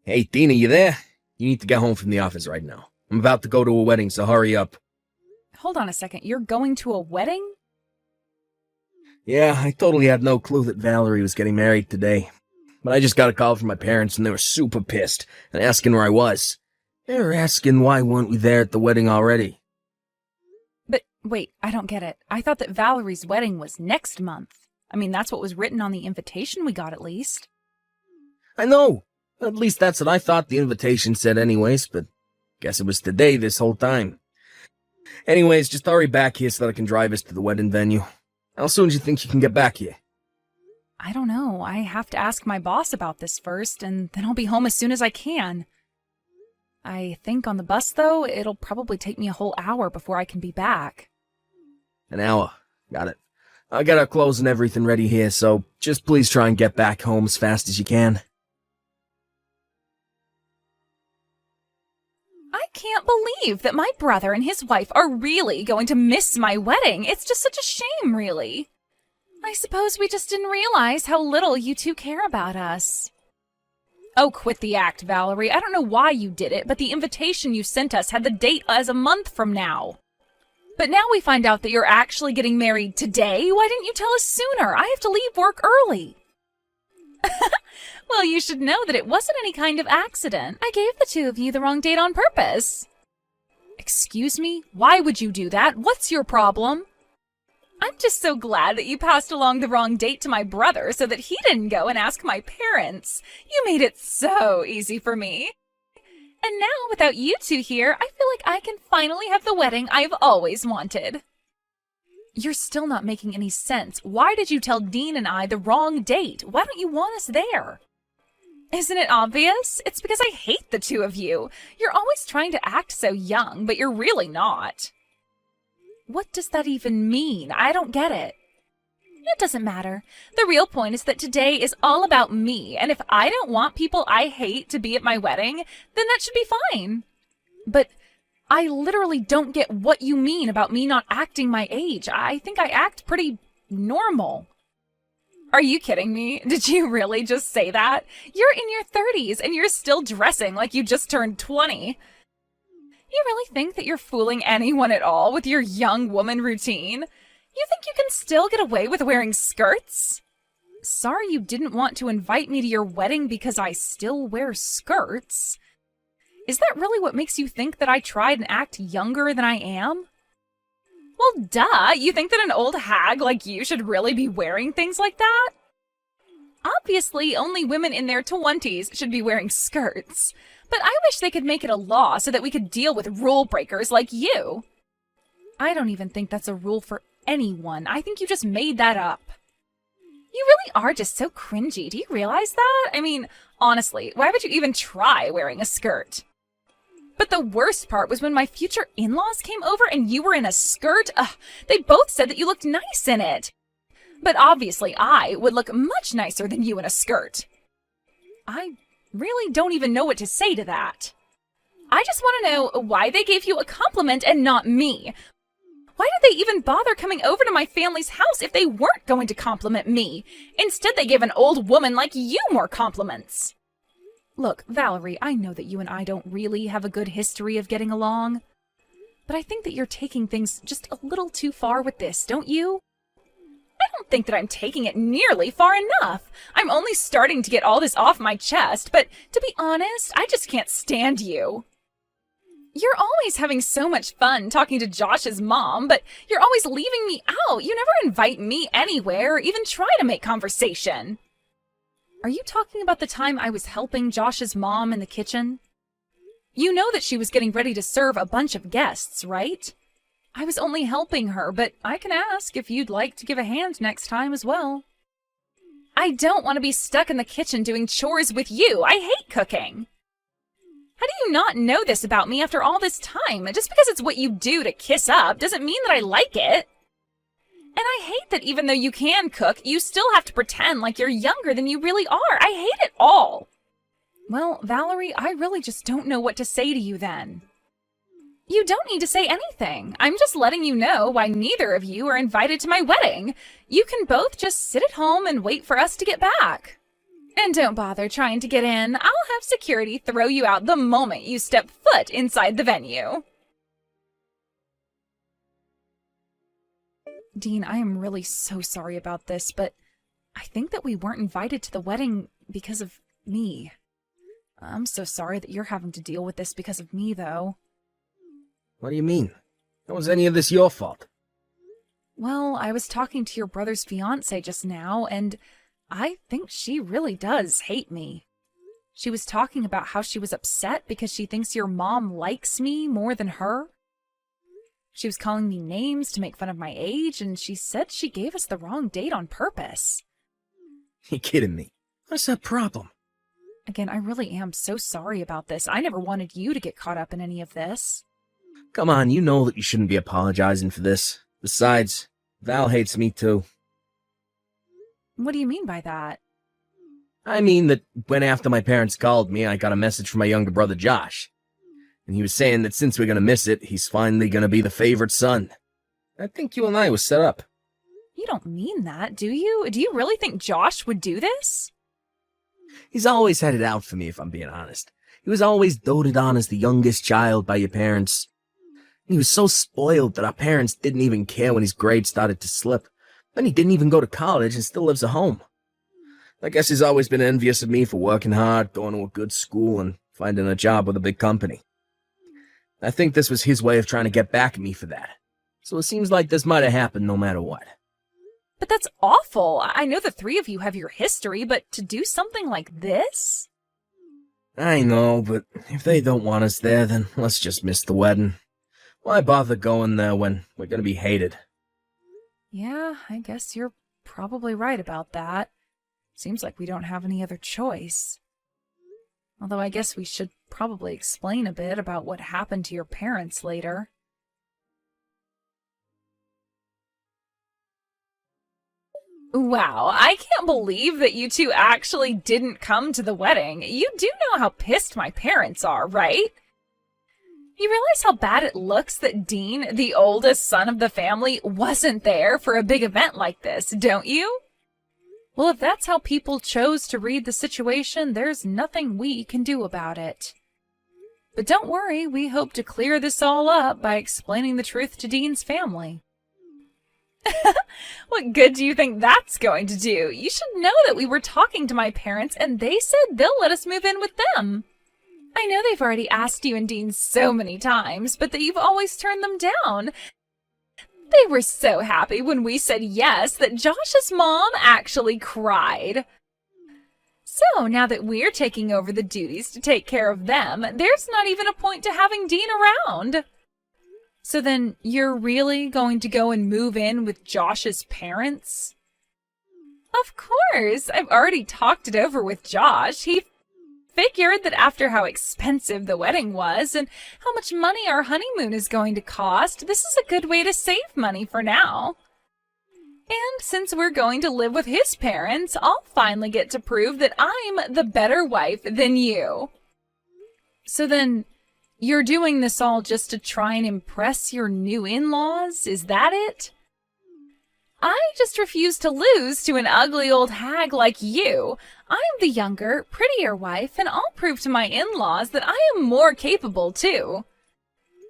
Hey, Tina, you there? You need to get home from the office right now. I'm about to go to a wedding, so hurry up. Hold on a second, you're going to a wedding? Yeah, I totally had no clue that Valerie was getting married today. But I just got a call from my parents, and they were super pissed, and asking where I was. They were asking why weren't we there at the wedding already. But wait, I don't get it. I thought that Valerie's wedding was next month. I mean, that's what was written on the invitation we got at least. I know. At least that's what I thought the invitation said anyways, but guess it was today this whole time. Anyways, just hurry back here so that I can drive us to the wedding venue. How soon do you think you can get back here? I don't know. I have to ask my boss about this first, and then I'll be home as soon as I can. I think on the bus, though, it'll probably take me a whole hour before I can be back. An hour. Got it. I got our clothes and everything ready here, so just please try and get back home as fast as you can. I can't believe that my brother and his wife are really going to miss my wedding. It's just such a shame, really. I suppose we just didn't realize how little you two care about us. Oh, quit the act, Valerie. I don't know why you did it, but the invitation you sent us had the date as a month from now. But now we find out that you're actually getting married today? Why didn't you tell us sooner? I have to leave work early. Well, you should know that it wasn't any kind of accident. I gave the two of you the wrong date on purpose. Excuse me? Why would you do that? What's your problem? I'm just so glad that you passed along the wrong date to my brother so that he didn't go and ask my parents. You made it so easy for me. And now, without you two here, I feel like I can finally have the wedding I've always wanted. You're still not making any sense. Why did you tell Dean and I the wrong date? Why don't you want us there? Isn't it obvious? It's because I hate the two of you. You're always trying to act so young, but you're really not. What does that even mean? I don't get it. It doesn't matter. The real point is that today is all about me, and if I don't want people I hate to be at my wedding, then that should be fine. But I literally don't get what you mean about me not acting my age. I think I act pretty normal. Are you kidding me? Did you really just say that? You're in your 30s and you're still dressing like you just turned 20. You really think that you're fooling anyone at all with your young woman routine? You think you can still get away with wearing skirts? Sorry you didn't want to invite me to your wedding because I still wear skirts. Is that really what makes you think that I tried and act younger than I am? Well, duh, you think that an old hag like you should really be wearing things like that? Obviously, only women in their 20s should be wearing skirts. But I wish they could make it a law so that we could deal with rule breakers like you. I don't even think that's a rule for anyone. I think you just made that up. You really are just so cringy. Do you realize that? I mean, honestly, why would you even try wearing a skirt? But the worst part was when my future in-laws came over and you were in a skirt. They both said that you looked nice in it. But obviously I would look much nicer than you in a skirt. I really don't even know what to say to that. I just want to know why they gave you a compliment and not me. Why did they even bother coming over to my family's house if they weren't going to compliment me? Instead, they gave an old woman like you more compliments. Look, Valerie, I know that you and I don't really have a good history of getting along. But I think that you're taking things just a little too far with this, don't you? I don't think that I'm taking it nearly far enough. I'm only starting to get all this off my chest, but to be honest, I just can't stand you. You're always having so much fun talking to Josh's mom, but you're always leaving me out. You never invite me anywhere or even try to make conversation. Are you talking about the time I was helping Josh's mom in the kitchen? You know that she was getting ready to serve a bunch of guests, right? I was only helping her, but I can ask if you'd like to give a hand next time as well. I don't want to be stuck in the kitchen doing chores with you. I hate cooking. How do you not know this about me after all this time? Just because it's what you do to kiss up doesn't mean that I like it. And I hate that even though you can cook, you still have to pretend like you're younger than you really are. I hate it all. Well, Valerie, I really just don't know what to say to you then. You don't need to say anything. I'm just letting you know why neither of you are invited to my wedding. You can both just sit at home and wait for us to get back. And don't bother trying to get in. I'll have security throw you out the moment you step foot inside the venue. Dean, I am really so sorry about this, but I think that we weren't invited to the wedding because of me. I'm so sorry that you're having to deal with this because of me, though. What do you mean? How was any of this your fault? Well, I was talking to your brother's fiancée just now, and I think she really does hate me. She was talking about how she was upset because she thinks your mom likes me more than her. She was calling me names to make fun of my age, and she said she gave us the wrong date on purpose. You kidding me? What's that problem? Again, I really am so sorry about this. I never wanted you to get caught up in any of this. Come on, you know that you shouldn't be apologizing for this. Besides, Val hates me too. What do you mean by that? I mean that when after my parents called me, I got a message from my younger brother Josh. And he was saying that since we're gonna miss it, he's finally gonna be the favorite son. I think you and I was set up. You don't mean that, do you? Do you really think Josh would do this? He's always had it out for me, if I'm being honest. He was always doted on as the youngest child by your parents. He was so spoiled that our parents didn't even care when his grades started to slip. Then he didn't even go to college and still lives at home. I guess he's always been envious of me for working hard, going to a good school, and finding a job with a big company. I think this was his way of trying to get back at me for that. So it seems like this might have happened no matter what. But that's awful. I know the three of you have your history, but to do something like this? I know, but if they don't want us there, then let's just miss the wedding. Why bother going there when we're gonna be hated? Yeah, I guess you're probably right about that. Seems like we don't have any other choice. Although I guess we should probably explain a bit about what happened to your parents later. Wow, I can't believe that you two actually didn't come to the wedding. You do know how pissed my parents are, right? You realize how bad it looks that Dean, the oldest son of the family, wasn't there for a big event like this, don't you? Well, if that's how people chose to read the situation, there's nothing we can do about it. But don't worry, we hope to clear this all up by explaining the truth to Dean's family. What good do you think that's going to do? You should know that we were talking to my parents and they said they'll let us move in with them. I know they've already asked you and Dean so many times, but that you've always turned them down. They were so happy when we said yes that Josh's mom actually cried. So now that we're taking over the duties to take care of them, there's not even a point to having Dean around. So then you're really going to go and move in with Josh's parents? Of course, I've already talked it over with Josh. He figured that after how expensive the wedding was and how much money our honeymoon is going to cost, this is a good way to save money for now. And since we're going to live with his parents, I'll finally get to prove that I'm the better wife than you. So then, you're doing this all just to try and impress your new in-laws? Is that it? I just refuse to lose to an ugly old hag like you. I'm the younger, prettier wife, and I'll prove to my in-laws that I am more capable, too.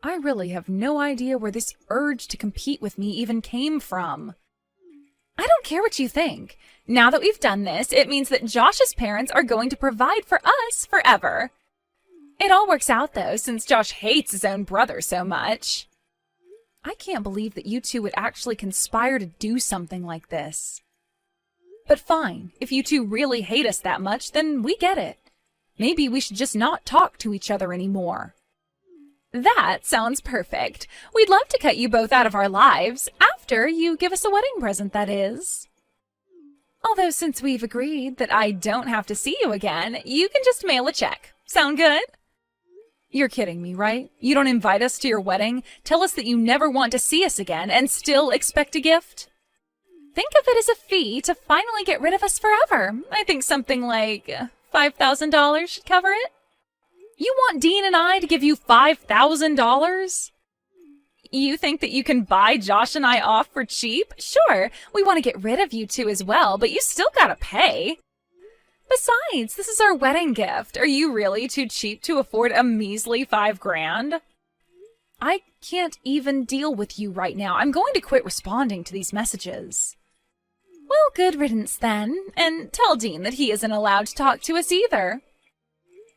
I really have no idea where this urge to compete with me even came from. I don't care what you think. Now that we've done this, it means that Josh's parents are going to provide for us forever. It all works out, though, since Josh hates his own brother so much. I can't believe that you two would actually conspire to do something like this. But fine, if you two really hate us that much, then we get it. Maybe we should just not talk to each other anymore. That sounds perfect. We'd love to cut you both out of our lives, after you give us a wedding present, that is. Although since we've agreed that I don't have to see you again, you can just mail a check. Sound good? You're kidding me, right? You don't invite us to your wedding, tell us that you never want to see us again, and still expect a gift? Think of it as a fee to finally get rid of us forever. I think something like $5,000 should cover it. You want Dean and I to give you $5,000? You think that you can buy Josh and I off for cheap? Sure, we want to get rid of you two as well, but you still gotta pay. Besides, this is our wedding gift. Are you really too cheap to afford a measly $5,000? I can't even deal with you right now. I'm going to quit responding to these messages. Well, good riddance then, and tell Dean that he isn't allowed to talk to us either.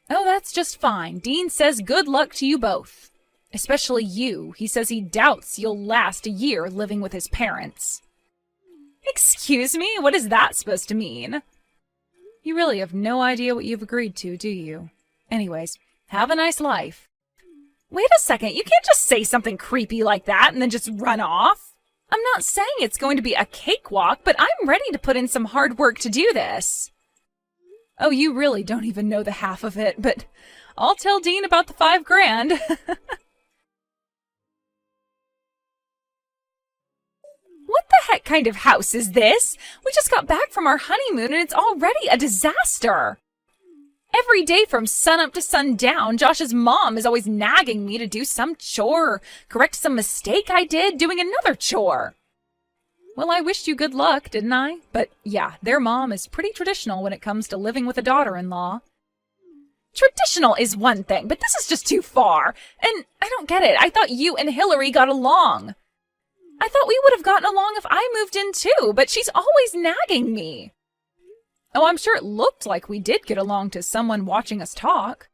Oh, that's just fine. Dean says good luck to you both. Especially you. He says he doubts you'll last a year living with his parents. Excuse me? What is that supposed to mean? You really have no idea what you've agreed to, do you? Anyways, have a nice life. Wait a second, you can't just say something creepy like that and then just run off. I'm not saying it's going to be a cakewalk, but I'm ready to put in some hard work to do this. Oh, you really don't even know the half of it, but I'll tell Dean about the $5,000. What the heck kind of house is this? We just got back from our honeymoon and it's already a disaster. Every day from sunup to sundown, Josh's mom is always nagging me to do some chore or correct some mistake I did doing another chore. Well, I wished you good luck, didn't I? But yeah, their mom is pretty traditional when it comes to living with a daughter-in-law. Traditional is one thing, but this is just too far. And I don't get it. I thought you and Hillary got along. I thought we would have gotten along if I moved in too, but she's always nagging me. Oh, I'm sure it looked like we did get along to someone watching us talk.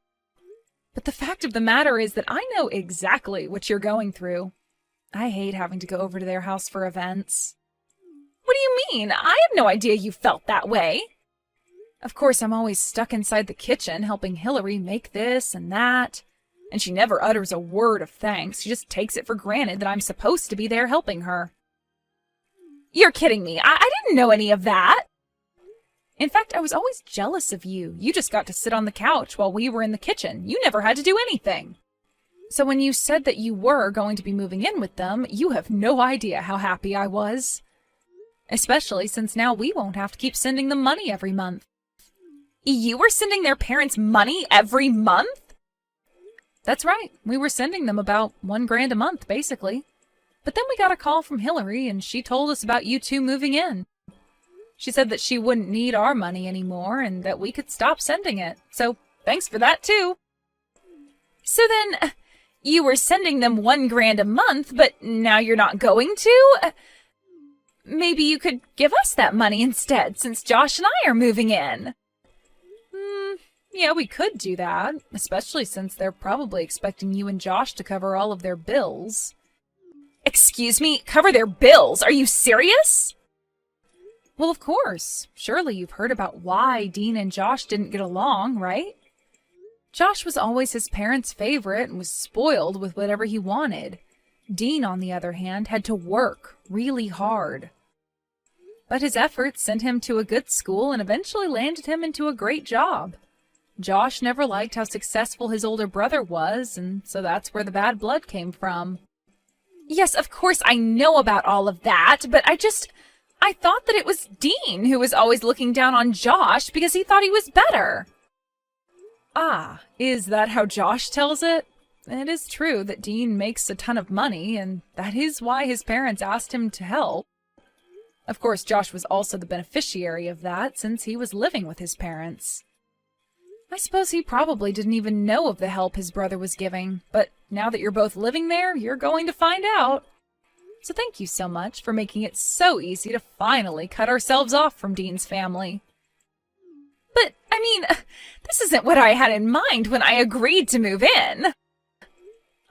But the fact of the matter is that I know exactly what you're going through. I hate having to go over to their house for events. What do you mean? I had no idea you felt that way. Of course, I'm always stuck inside the kitchen helping Hillary make this and that. And she never utters a word of thanks. She just takes it for granted that I'm supposed to be there helping her. You're kidding me. I didn't know any of that. In fact, I was always jealous of you. You just got to sit on the couch while we were in the kitchen. You never had to do anything. So when you said that you were going to be moving in with them, you have no idea how happy I was. Especially since now we won't have to keep sending them money every month. You were sending their parents money every month? That's right. We were sending them about $1,000 a month, basically. But then we got a call from Hillary, and she told us about you two moving in. She said that she wouldn't need our money anymore, and that we could stop sending it. So, thanks for that, too. So then, you were sending them $1,000 a month, but now you're not going to? Maybe you could give us that money instead, since Josh and I are moving in. Yeah, we could do that, especially since they're probably expecting you and Josh to cover all of their bills. Excuse me? Cover their bills? Are you serious? Well, of course. Surely you've heard about why Dean and Josh didn't get along, right? Josh was always his parents' favorite and was spoiled with whatever he wanted. Dean, on the other hand, had to work really hard. But his efforts sent him to a good school and eventually landed him into a great job. Josh never liked how successful his older brother was, and so that's where the bad blood came from. Yes, of course I know about all of that, but I thought that it was Dean who was always looking down on Josh because he thought he was better. Ah, is that how Josh tells it? It is true that Dean makes a ton of money, and that is why his parents asked him to help. Of course, Josh was also the beneficiary of that since he was living with his parents. I suppose he probably didn't even know of the help his brother was giving, but now that you're both living there, you're going to find out. So thank you so much for making it so easy to finally cut ourselves off from Dean's family. But, I mean, this isn't what I had in mind when I agreed to move in.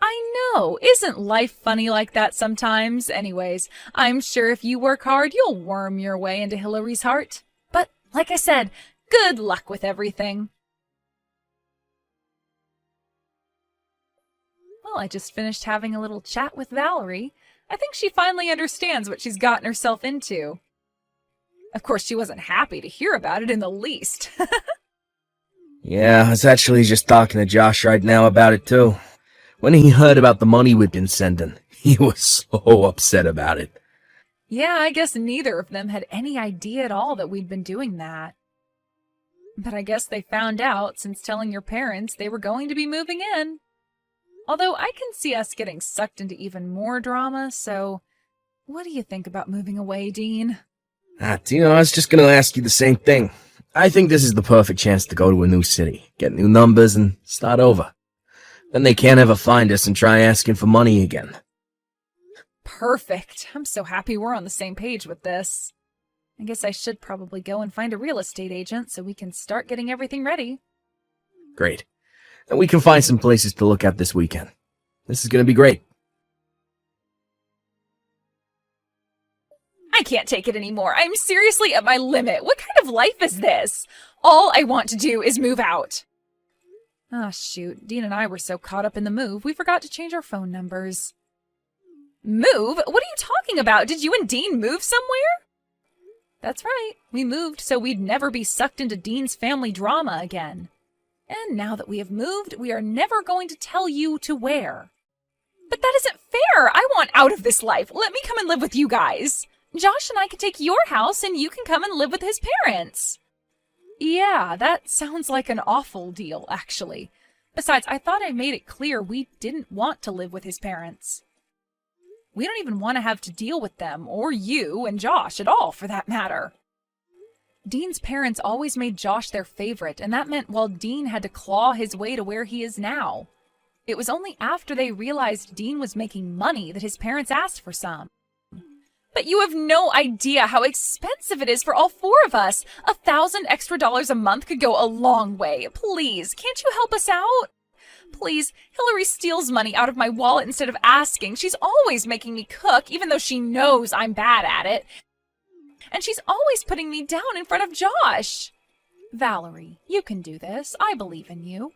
I know, isn't life funny like that sometimes? Anyways, I'm sure if you work hard, you'll worm your way into Hillary's heart. But, like I said, good luck with everything. Well, I just finished having a little chat with Valerie. I think she finally understands what she's gotten herself into. Of course, she wasn't happy to hear about it in the least. Yeah, I was actually just talking to Josh right now about it, too. When he heard about the money we'd been sending, he was so upset about it. Yeah, I guess neither of them had any idea at all that we'd been doing that. But I guess they found out since telling your parents they were going to be moving in. Although I can see us getting sucked into even more drama, so what do you think about moving away, Dean? I was just going to ask you the same thing. I think this is the perfect chance to go to a new city, get new numbers, and start over. Then they can't ever find us and try asking for money again. Perfect. I'm so happy we're on the same page with this. I guess I should probably go and find a real estate agent so we can start getting everything ready. Great. And we can find some places to look at this weekend. This is going to be great. I can't take it anymore. I'm seriously at my limit. What kind of life is this? All I want to do is move out. Ah, shoot. Dean and I were so caught up in the move, we forgot to change our phone numbers. Move? What are you talking about? Did you and Dean move somewhere? That's right. We moved so we'd never be sucked into Dean's family drama again. And now that we have moved, we are never going to tell you to where. But that isn't fair. I want out of this life. Let me come and live with you guys. Josh and I can take your house and you can come and live with his parents. Yeah, that sounds like an awful deal, actually. Besides, I thought I made it clear we didn't want to live with his parents. We don't even want to have to deal with them, or you and Josh at all, for that matter. Dean's parents always made Josh their favorite, and that meant while Dean had to claw his way to where he is now. It was only after they realized Dean was making money that his parents asked for some. But you have no idea how expensive it is for all four of us. $1,000 extra a month could go a long way. Please, can't you help us out? Please, Hillary steals money out of my wallet instead of asking. She's always making me cook, even though she knows I'm bad at it. And she's always putting me down in front of Josh. Valerie, you can do this. I believe in you.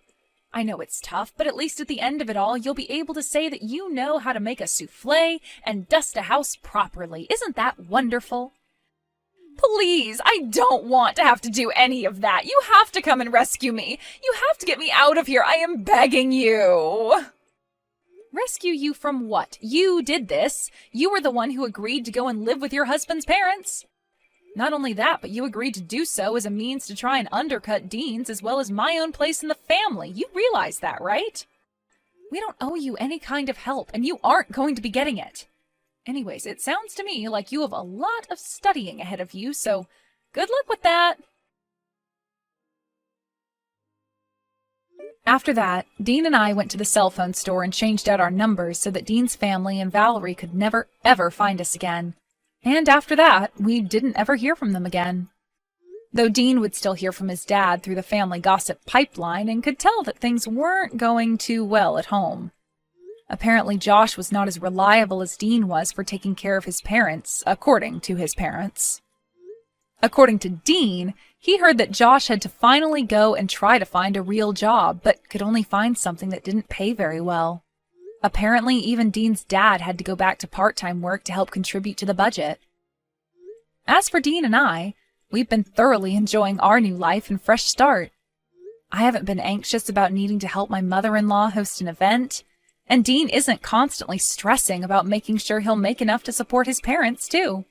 I know it's tough, but at least at the end of it all, you'll be able to say that you know how to make a souffle and dust a house properly. Isn't that wonderful? Please, I don't want to have to do any of that. You have to come and rescue me. You have to get me out of here. I am begging you. Rescue you from what? You did this. You were the one who agreed to go and live with your husband's parents. Not only that, but you agreed to do so as a means to try and undercut Dean's as well as my own place in the family. You realize that, right? We don't owe you any kind of help, and you aren't going to be getting it. Anyways, it sounds to me like you have a lot of studying ahead of you, so good luck with that. After that, Dean and I went to the cell phone store and changed out our numbers so that Dean's family and Valerie could never, ever find us again. And after that, we didn't ever hear from them again. Though Dean would still hear from his dad through the family gossip pipeline and could tell that things weren't going too well at home. Apparently, Josh was not as reliable as Dean was for taking care of his parents, according to his parents. According to Dean, he heard that Josh had to finally go and try to find a real job, but could only find something that didn't pay very well. Apparently, even Dean's dad had to go back to part-time work to help contribute to the budget. As for Dean and I, we've been thoroughly enjoying our new life and fresh start. I haven't been anxious about needing to help my mother-in-law host an event, and Dean isn't constantly stressing about making sure he'll make enough to support his parents, too.